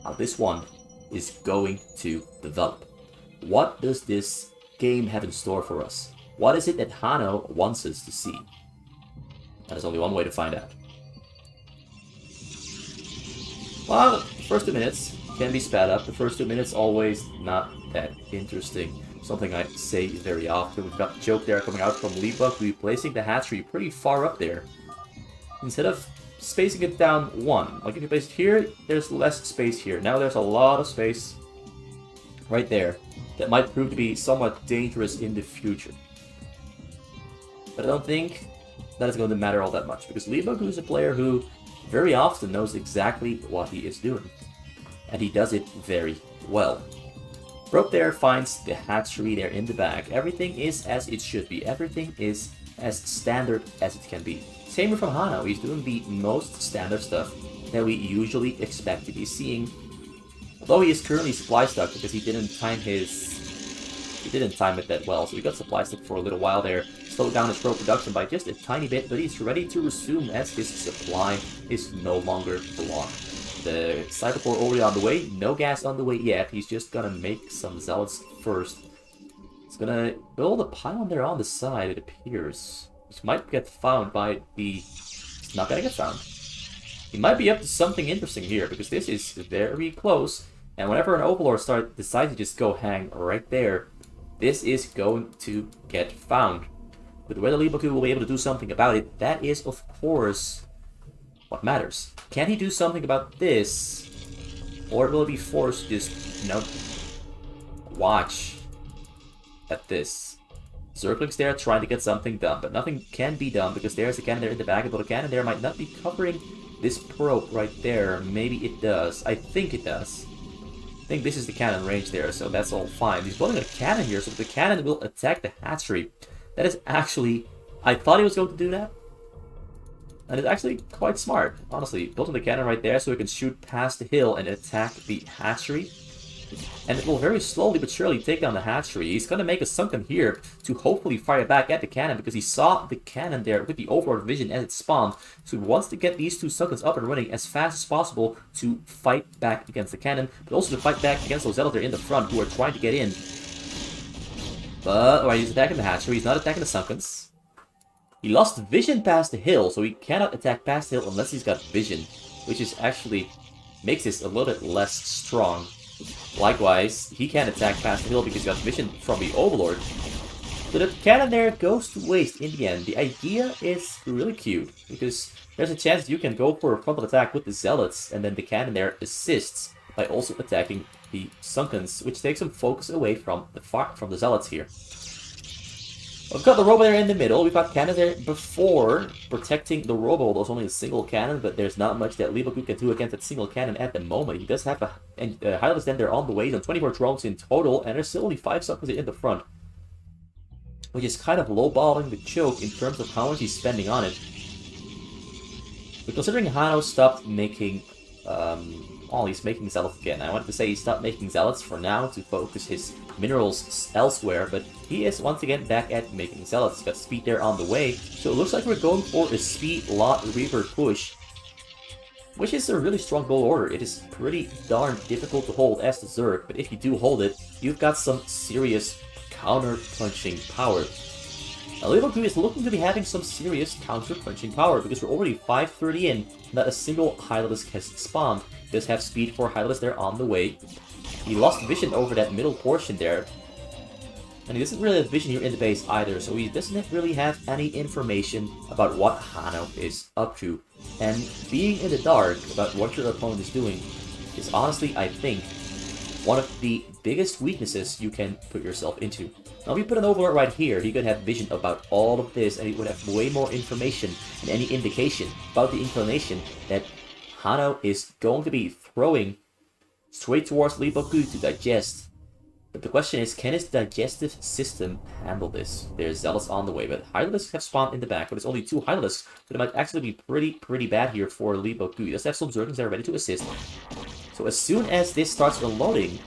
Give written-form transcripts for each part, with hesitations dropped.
how this one is going to develop. What does this game have in store for us? What is it that Hano wants us to see? There's only one way to find out. Well, the first 2 minutes can be sped up. The first 2 minutes always not that interesting. Something I say very often. We've got the joke there coming out from Leebokgu, placing the hatchery pretty far up there. Instead of spacing it down one. Like if you place it here, there's less space here. Now there's a lot of space right there that might prove to be somewhat dangerous in the future. But I don't think that is going to matter all that much, because Leebokgu is a player who very often knows exactly what he is doing. And he does it very well. Broke there finds the hatchery there in the back. Everything is as it should be. Everything is as standard as it can be. Same with from Hano. He's doing the most standard stuff that we usually expect to be seeing. Although he is currently supply stuck because he didn't time it that well. So he got supply stuck for a little while there. Slowed down his pro production by just a tiny bit, but he's ready to resume as his supply is no longer long. The Cybercore already on the way, no gas on the way yet. He's just gonna make some zealots first. He's gonna build a pylon there on the side, it appears. Which might get found by the... It's not gonna get found. He might be up to something interesting here, because this is very close. And whenever an Overlord decides to just go hang right there, this is going to get found. But whether Leebokgu will be able to do something about it, that is, of course, what matters. Can he do something about this? Or will he be forced to just, you know, watch at this? Zergling's there trying to get something done, but nothing can be done because there's a cannon there in the back, but a cannon there might not be covering this probe right there. Maybe it does. I think it does. I think this is the cannon range there, so that's all fine. He's building a cannon here, so the cannon will attack the hatchery. That is actually... I thought he was going to do that. And it's actually quite smart, honestly. Building the cannon right there so he can shoot past the hill and attack the hatchery. And it will very slowly but surely take down the hatchery. He's going to make a sunken here to hopefully fire back at the cannon because he saw the cannon there with the Overlord vision as it spawned. So he wants to get these two sunkens up and running as fast as possible to fight back against the cannon, but also to fight back against those zealots there in the front who are trying to get in. But while he's attacking the hatchery, he's not attacking the sunkens. He lost vision past the hill, so he cannot attack past the hill unless he's got vision, which is actually makes this a little bit less strong. Likewise, he can't attack past the hill because he's got vision from the Overlord. So the cannon there goes to waste in the end. The idea is really cute, because there's a chance you can go for a frontal attack with the Zealots, and then the cannon there assists by also attacking the Sunkens, which takes some focus away from the Zealots here. We've got the Robo there in the middle. We've got cannon there before protecting the Robo. There's only a single cannon, but there's not much that Leebokgu can do against that single cannon at the moment. He does have a Hylas then there on the way. He's on 24 drones in total, and there's still only 5 Sunkens in the front, which is kind of lowballing the choke in terms of how much he's spending on it. But considering Hano stopped making... he's making Zealots again. I wanted to say he stopped making Zealots for now to focus his minerals elsewhere, but he is once again back at making Zealots. He's got speed there on the way, so it looks like we're going for a speed lot reaver push, which is a really strong goal order. It is pretty darn difficult to hold as the Zerg, but if you do hold it, you've got some serious counter-punching power. Now, Leebokgu is looking to be having some serious counter-punching power, because we're already 530 in, not a single Hylisk has spawned. He does have speed for Hylisk there on the way. He lost vision over that middle portion there. And he doesn't really have vision here in the base either, so he doesn't really have any information about what Hano is up to. And being in the dark about what your opponent is doing is honestly, I think, one of the biggest weaknesses you can put yourself into. Now, if you put an Overlord right here, he could have vision about all of this, and he would have way more information and any indication about the inclination that Hano is going to be throwing straight towards Leebokgu to digest. But the question is, can his digestive system handle this? There's Zealots on the way, but Hylisks have spawned in the back, but it's only 2 Hylisks, so it might actually be pretty bad here for Leebokgu. He does have some Zerglings that are ready to assist. So as soon as this starts unloading,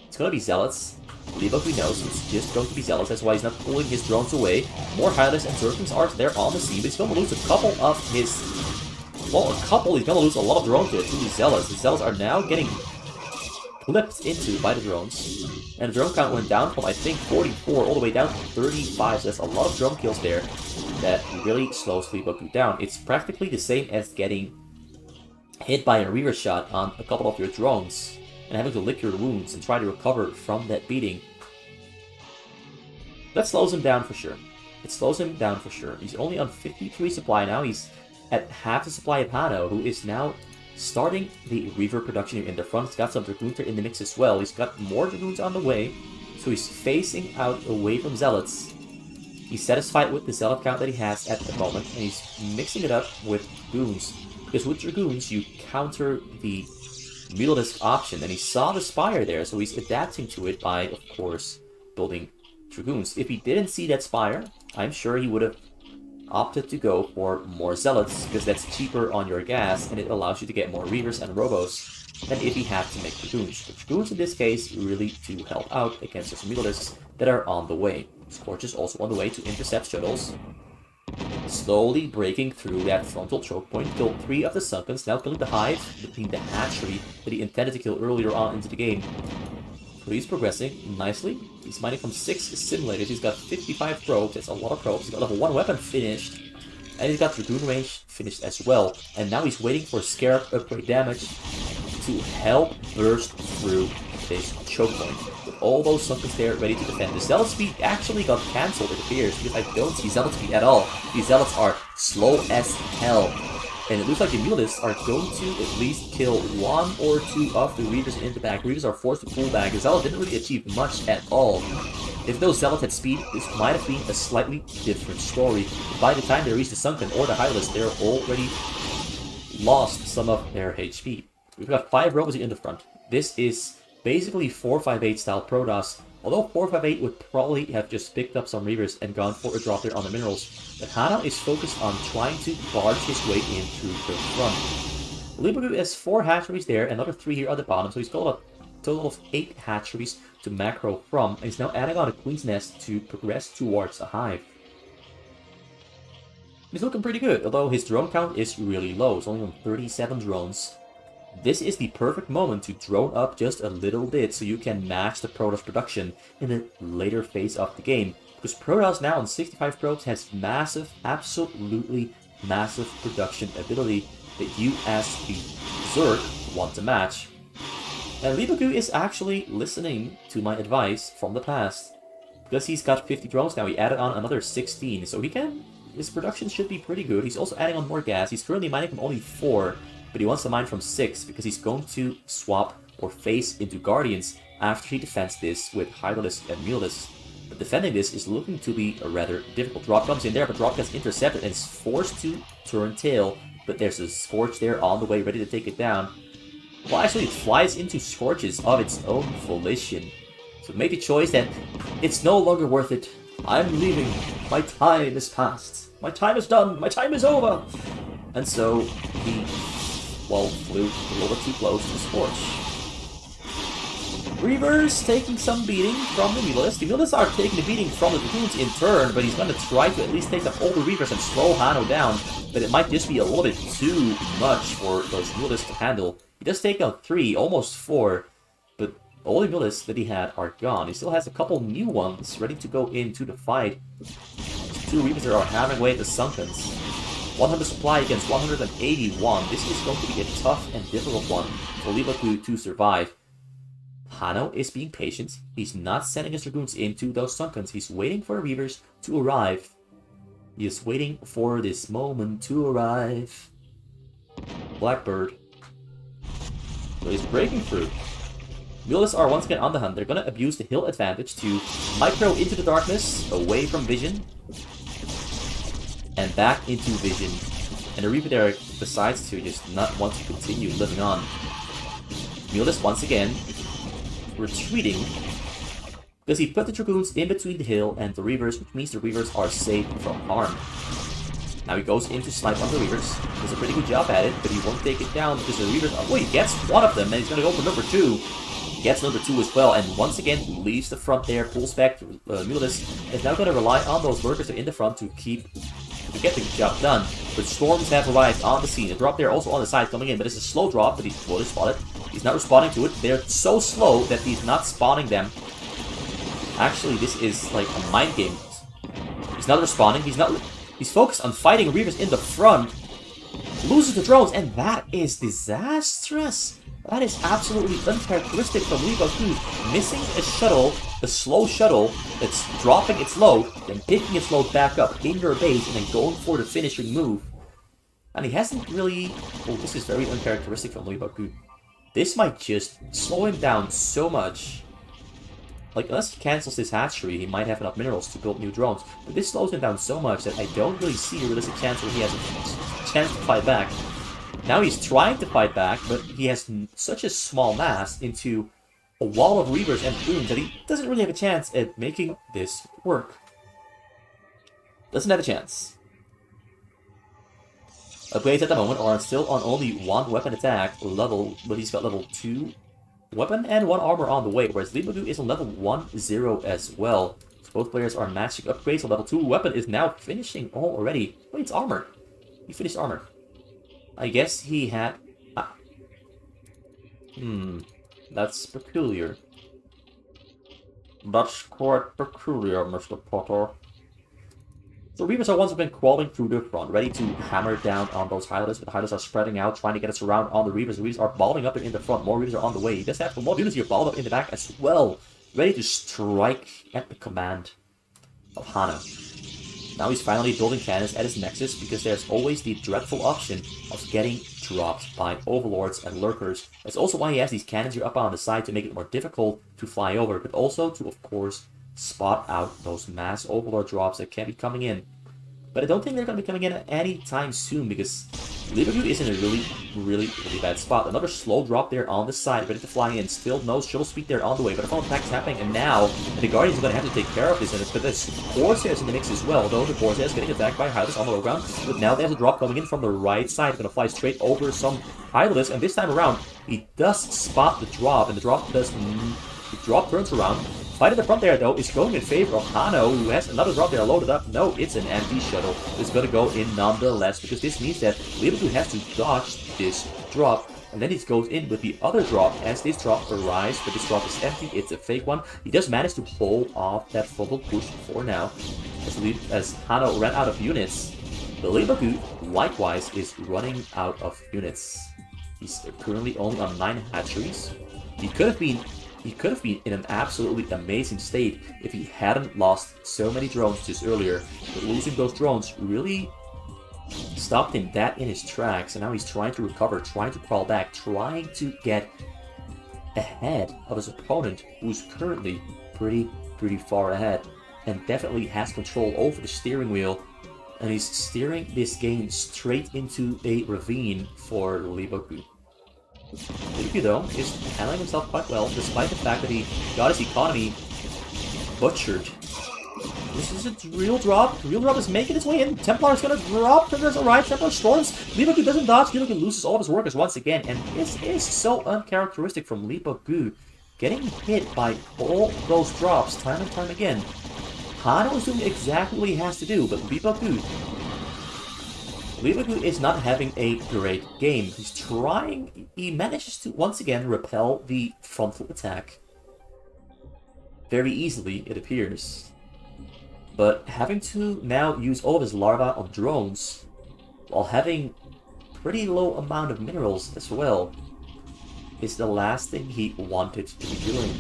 it's going to be Zealots. Leebokgu knows it's just going to be Zealots, that's why he's not pulling his drones away. More Hylists and Zerglings are there on the scene, but he's going to lose a couple of his... Well, he's going to lose a lot of drones to the Zealots. The Zealots are now getting clipped into by the drones. And the drone count went down from, I think, 44 all the way down to 35. So that's a lot of drone kills there that really slows Leebokgu down. It's practically the same as getting hit by a reaver shot on a couple of your drones and having to lick your wounds and try to recover from that beating. That slows him down for sure. It slows him down for sure. He's only on 53 supply now. He's at half the supply of Hano, who is now starting the Reaver production in the front. He's got some Dragoons in the mix as well. He's got more Dragoons on the way, so he's facing out away from Zealots. He's satisfied with the Zealot count that he has at the moment, and he's mixing it up with Dragoons. Because with Dragoons, you counter the Mutalisk option, and he saw the Spire there, so he's adapting to it by, of course, building Dragoons. If he didn't see that Spire, I'm sure he would have opted to go for more Zealots, because that's cheaper on your gas, and it allows you to get more Reavers and Robos than if he had to make Dragoons. The Dragoons in this case really do help out against those Mutalisks that are on the way. Scorch is also on the way to intercept shuttles. Slowly breaking through that frontal choke point, killed 3 of the Sunkens, now killing the Hive between the hatchery that he intended to kill earlier on into the game. So he's progressing nicely. He's mining from 6 simulators. He's got 55 probes. That's a lot of probes. He's got level 1 weapon finished. And he's got Dragoon range finished as well. And now he's waiting for Scarab upgrade damage to help burst through this choke point. With all those Sunkens there ready to defend. The Zealot speed actually got cancelled, it appears, because I don't see Zealot speed at all. These Zealots are slow as hell. And it looks like the Mutalisks are going to at least kill 1 or 2 of the Reavers in the back. Reavers are forced to pull back. The Zealot didn't really achieve much at all. If those Zealots had speed, this might have been a slightly different story. By the time they reach the Sunken or the Highlist, they're already lost some of their HP. We've got 5 robots in the front. This is basically 458 style Protoss. Although 458 would probably have just picked up some Reavers and gone for a drop there on the minerals. But Hano is focused on trying to barge his way in through the front. Leebokgu has 4 hatcheries there, another 3 here at the bottom, so he's got a total of 8 hatcheries to macro from, and he's now adding on a Queen's Nest to progress towards a Hive. He's looking pretty good, although his drone count is really low. It's only on 37 drones. This is the perfect moment to drone up just a little bit so you can match the Protoss production in the later phase of the game. Because Protoss now on 65 probes has massive, absolutely massive production ability that you as the Zerg want to match. And Leebokgu is actually listening to my advice from the past. Because he's got 50 drones now, he added on another 16, so his production should be pretty good. He's also adding on more gas. He's currently mining from only 4. But he wants to mine from 6 because he's going to swap or face into Guardians after he defends this with Hydralisk and Mutalisk. But defending this is looking to be rather difficult. Drop comes in there, but Drop gets intercepted and is forced to turn tail. But there's a Scorch there on the way, ready to take it down. Well, actually, it flies into Scorches of its own volition. So make the choice that it's no longer worth it. I'm leaving. My time is past. My time is done. My time is over. And so he flew a little bit too close to Scorch. Reavers taking some beating from the Mutalisks. The Mutalisks are taking the beating from the Dragoons in turn, but he's going to try to at least take up all the Reavers and slow Hano down. But it might just be a little bit too much for those Mutalisks to handle. He does take out 3, almost 4, but all the Mutalisks that he had are gone. He still has a couple new ones ready to go into the fight. 2 Reavers that are hammering away at the Sunkens. 100 supply against 181. This is going to be a tough and difficult one for Leebokgu to survive. Hano is being patient. He's not sending his Dragoons into those Sunkens. He's waiting for the Reavers to arrive. He is waiting for this moment to arrive. Blackbird. So he's breaking through. Mutalisks are once again on the hunt. They're going to abuse the hill advantage to micro into the darkness, away from vision. And back into vision. And the Reaper there decides to just not want to continue living on. Mutalisk once again retreating because he put the Dragoons in between the hill and the Reavers, which means the Reavers are safe from harm. Now he goes in to snipe on the Reavers. Does a pretty good job at it, but he won't take it down because the Reavers... Oh, he gets one of them and he's going to go for number 2. He gets number 2 as well, and once again leaves the front there, pulls back to Mutalisk, is now going to rely on those lurkers in the front to keep to get the job done. But storms have arrived on the scene. The drop there also on the side coming in, but it's a slow drop, but he's fully spotted. He's not responding to it. They're so slow that he's not spawning them. Actually, this is like a mind game. He's not responding. He's focused on fighting Reavers in the front. Loses the drones, and that is disastrous. That is absolutely uncharacteristic from Leebokgu. Missing a shuttle, a slow shuttle that's dropping its load, then picking its load back up in your base, and then going for the finishing move. And he hasn't really... Oh, this is very uncharacteristic from Leebokgu. This might just slow him down so much. Like, unless he cancels his hatchery, he might have enough minerals to build new drones. But this slows him down so much that I don't really see a realistic chance where he has a chance to fight back. Now he's trying to fight back, but he has such a small mass into a wall of Reavers and Booms that he doesn't really have a chance at making this work. Doesn't have a chance. Upgrades at the moment are still on only one weapon attack level, but he's got level 2 weapon and 1 armor on the way, whereas Leebokgu is on level 1-0 as well. So both players are matching upgrades. So level 2 weapon is now finishing already. Wait, it's armor. He finished armor. I guess he had... That's peculiar. That's quite peculiar, Mr. Potter. So Reavers are once again crawling through the front, ready to hammer down on those Hylids, but the Hylids are spreading out, trying to get us around on the Reavers. The Reavers are balling up in the front, more Reavers are on the way. He does have more units here balled up in the back as well, ready to strike at the command of Hano. Now he's finally building cannons at his nexus, because there's always the dreadful option of getting dropped by overlords and lurkers. That's also why he has these cannons here up on the side to make it more difficult to fly over, but also to, of course, spot out those mass overlord drops that can be coming in. But I don't think they're going to be coming in anytime soon, because Leebokgu is in a really bad spot. Another slow drop there on the side, ready to fly in. Still no shuttle speed there on the way, but a frontal attack is happening, and now the Guardians are going to have to take care of this. But there's Corsairs in the mix as well, though the Corsairs getting attacked by Hylids on the low ground. But now there's a drop coming in from the right side, going to fly straight over some Hylids, and this time around he does spot the drop, and the drop turns around. Fight at the front there, though, is going in favor of Hano, who has another drop there loaded up. No, it's an empty shuttle. It's going to go in nonetheless, because this means that Leebokgu has to dodge this drop, and then he goes in with the other drop as this drop arrives, but this drop is empty. It's a fake one. He does manage to hold off that frontal push for now, as Hano ran out of units. But Leebokgu, likewise, is running out of units. He's currently only on 9 hatcheries. He could have been in an absolutely amazing state if he hadn't lost so many drones just earlier. But losing those drones really stopped him dead in his tracks, and now he's trying to recover, trying to crawl back, trying to get ahead of his opponent, who's currently pretty far ahead, and definitely has control over the steering wheel, and he's steering this game straight into a ravine for Leebokgu. Leebokgu, though, is handling himself quite well, despite the fact that he got his economy butchered. This is a real drop. The real drop is making its way in. Templar is going to drop. Templar's arrived. Templar storms. Leebokgu doesn't dodge. Leebokgu loses all of his workers once again, and this is so uncharacteristic from Leebokgu. Getting hit by all those drops time and time again. Hano is doing exactly what he has to do, but Leebokgu is not having a great game. He's trying, he manages to once again repel the frontal attack. Very easily, it appears. But having to now use all of his larvae on drones, while having pretty low amount of minerals as well, is the last thing he wanted to be doing.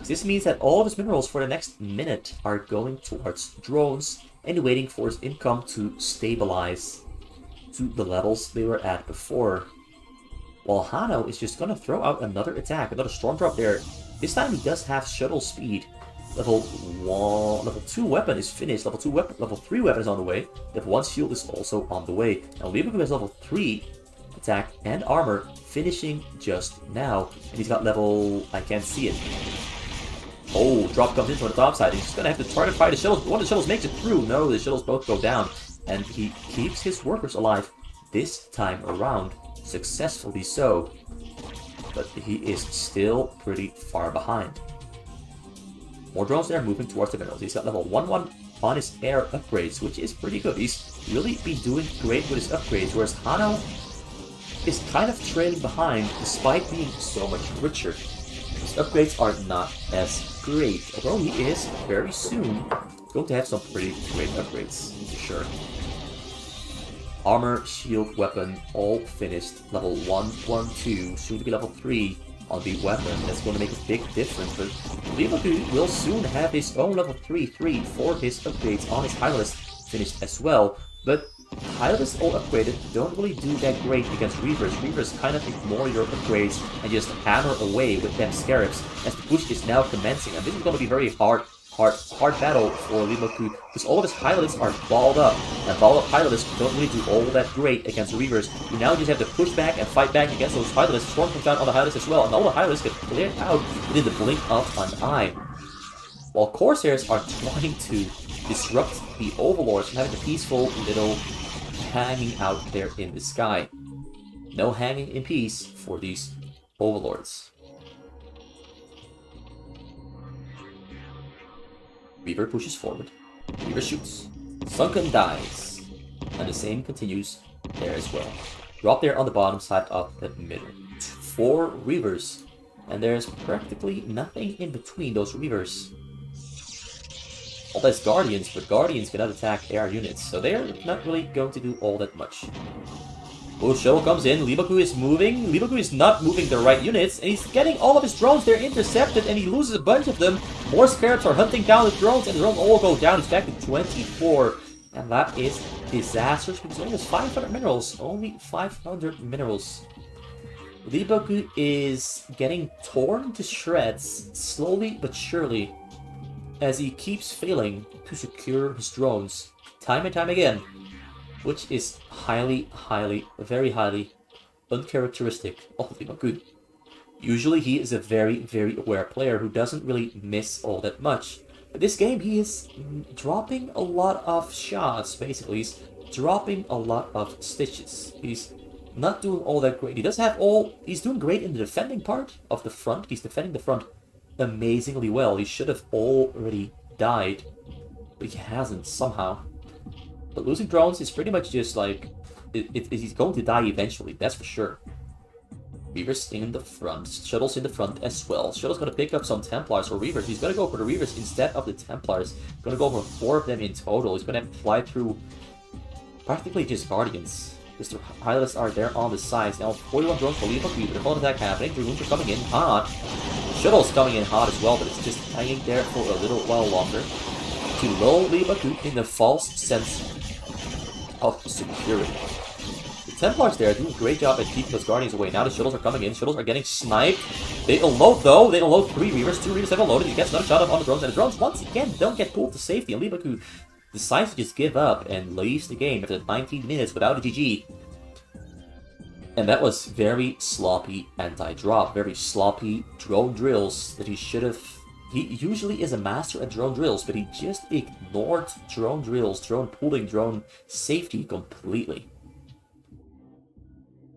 This means that all of his minerals for the next minute are going towards drones and waiting for his income to stabilize to the levels they were at before. While Hano is just going to throw out another attack, another storm drop there. This time he does have shuttle speed. Level 2 weapon is finished, level 3 weapon is on the way, level 1 shield is also on the way. Now Leebokgu has level 3 attack and armor finishing just now, and he's got level... I can't see it. Oh, drop comes in from the top side. He's just going to have to try to fight the shuttles. One of the shuttles makes it through. No, the shuttles both go down. And he keeps his workers alive this time around. Successfully so. But he is still pretty far behind. More drones there moving towards the minerals. He's got level 1-1 on his air upgrades, which is pretty good. He's really been doing great with his upgrades, whereas Hano is kind of trailing behind despite being so much richer. His upgrades are not as great, although he is very soon going to have some pretty great upgrades, for sure. Armor, shield, weapon, all finished. Level 1, 1, 2, soon to be level 3 on the weapon. That's going to make a big difference, but Leebokgu will soon have his own level 3 for his upgrades on his Hydralisk finished as well. But Hydralisk all upgraded don't really do that great against Reavers. Reavers kind of ignore your upgrades and just hammer away with them Scarabs as the push is now commencing. And this is going to be very hard battle for Leebokgu because all of his Hydralisks are balled up. And balled up Hydralisks don't really do all that great against Reavers. You now just have to push back and fight back against those Hydralisks. Storm comes down on the Hydralisks as well, and all the Hydralisks get cleared out within the blink of an eye. While Corsairs are trying to disrupt the Overlords from having a peaceful little hanging out there in the sky. No hanging in peace for these Overlords. Reaver pushes forward. Reaver shoots. Sunken dies. And the same continues there as well. Drop there on the bottom side of the middle. 4 Reavers. And there's practically nothing in between those Reavers. All that's Guardians, but Guardians cannot attack air units, so they're not really going to do all that much. Oh, shuttle comes in, Leebokgu is moving. Leebokgu is not moving the right units, and he's getting all of his drones. They're intercepted, and he loses a bunch of them. More Scarabs are hunting down the drones, and the drones all go down. He's back to 24, and that is disastrous because only has 500 minerals. Only 500 minerals. Leebokgu is getting torn to shreds, slowly but surely, as he keeps failing to secure his drones time and time again, which is very highly uncharacteristic of Leebokgu. Usually he is a very aware player who doesn't really miss all that much. But this game he is dropping a lot of shots, basically. He's dropping a lot of stitches. He's not doing all that great. He does have he's doing great in the defending part of the front. He's defending the front amazingly well. He should have already died, but he hasn't somehow. But losing drones is pretty much just like he's going to die eventually, that's for sure. Reavers in the front, Shuttles in the front as well. Shuttle's gonna pick up some Templars or Reavers. He's gonna go for the Reavers instead of the Templars. Gonna go for 4 of them in total. He's gonna have to fly through practically just Guardians. Because the Hydralisks are there on the sides. Now 41 drones for Leebokgu, but a full attack happening. Dragoons are coming in hot. Shuttle's coming in hot as well, but it's just hanging there for a little while longer to lull Leebokgu in the false sense of security. The Templars there do a great job at keeping those Guardians away. Now the Shuttles are coming in. Shuttles are getting sniped. They unload though. They unload 3 Reavers. 2 Reavers have unloaded. He gets another shot up on the drones, and the drones once again don't get pulled to safety. And Leebokgu decides to just give up and leaves the game after 19 minutes without a GG. And that was very sloppy anti-drop, very sloppy drone drills that he should have... He usually is a master at drone drills, but he just ignored drone drills, drone pooling, drone safety completely.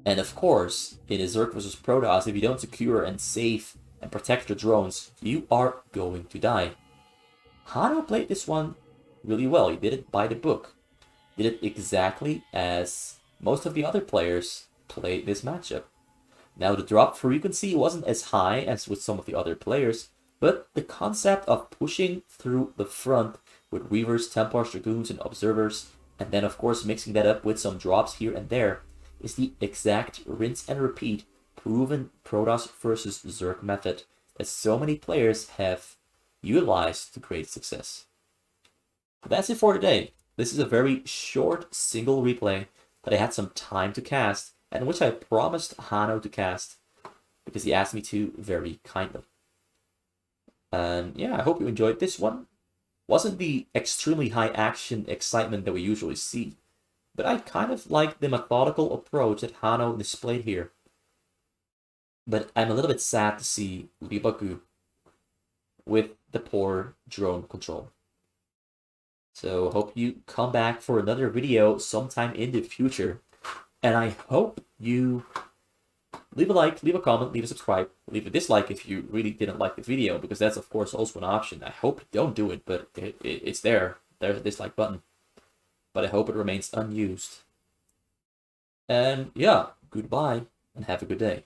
And of course, in a Zerg vs Protoss, if you don't secure and save and protect your drones, you are going to die. Hano played this one really well. He did it by the book. Did it exactly as most of the other players played this matchup. Now the drop frequency wasn't as high as with some of the other players, but the concept of pushing through the front with Reavers, Templars, Dragoons, and Observers, and then of course mixing that up with some drops here and there, is the exact rinse and repeat proven Protoss versus Zerg method that so many players have utilized to great success. But that's it for today. This is a very short single replay that I had some time to cast, and which I promised Hano to cast because he asked me to very kindly. And yeah, I hope you enjoyed this one. Wasn't the extremely high action excitement that we usually see, but I kind of like the methodical approach that Hano displayed here. But I'm a little bit sad to see Leebokgu with the poor drone control. So hope you come back for another video sometime in the future. And I hope you leave a like, leave a comment, leave a subscribe, leave a dislike if you really didn't like the video, because that's of course also an option. I hope you don't do it, but it's there. There's a dislike button. but I hope it remains unused. And yeah, goodbye, and have a good day.